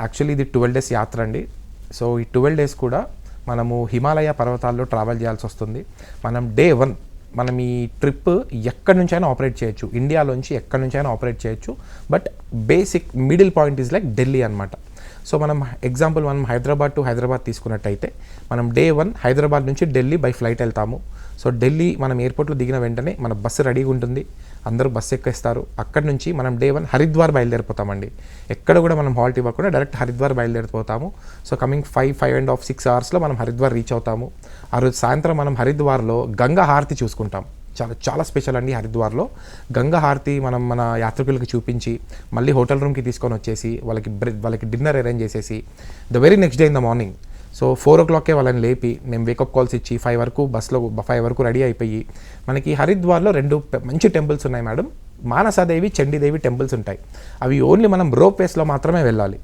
Actually ఇది 12 days యాత్ర అండి. సో ఈ 12 days కూడా మనము హిమాలయ పర్వతాల్లో ట్రావెల్ చేయాల్సి వస్తుంది. మనం డే 1 మనం ఈ ట్రిప్ ఎక్కడి నుంచైనా ఆపరేట్ చేయొచ్చు, ఇండియాలోంచి ఎక్కడి నుంచైనా ఆపరేట్ చేయొచ్చు. But basic middle point is like Delhi అనమాట. సో మనం ఎగ్జాంపుల్ మనం హైదరాబాద్ టు హైదరాబాద్ తీసుకున్నట్టయితే మనం డే 1 హైదరాబాద్ నుంచి ఢిల్లీ బై ఫ్లైట్ వెళ్తాము. సో ఢిల్లీ మనం ఎయిర్పోర్ట్లో దిగిన వెంటనే మన బస్సు రెడీగా ఉంటుంది, అందరూ బస్సు ఎక్కేస్తారు. అక్కడి నుంచి మనం డే 1 హరిద్వార్ బయలుదేరిపోతామండి. ఎక్కడ కూడా మనం హాల్ట్ ఇవ్వకుండా డైరెక్ట్ హరిద్వార్ బయలుదేరిపోతాము. సో కమింగ్ 5.5 6 hours మనం హరిద్వార్ రీచ్ అవుతాము. ఆ రోజు సాయంత్రం మనం హరిద్వార్లో గంగా హారతి చూసుకుంటాం. చాలా చాలా స్పెషల్ అండి హరిద్వార్లో గంగా హారతి. మనం మన యాత్రికులకి చూపించి మళ్ళీ హోటల్ రూమ్కి తీసుకొని వచ్చేసి వాళ్ళకి డిన్నర్ అరేంజ్ చేసేసి the very next day in the morning so 4 o'clock వాళ్ళని లేపి మేము వేకప్ కాల్స్ ఇచ్చి 5 వరకు బస్లో 5 వరకు రెడీ అయిపోయి మనకి హరిద్వార్లో 2 మంచి టెంపుల్స్ ఉన్నాయి మేడం. మానసాదేవి, చండీదేవి టెంపుల్స్ ఉంటాయి. అవి ఓన్లీ మనం రోప్ వేస్లో మాత్రమే వెళ్ళాలి.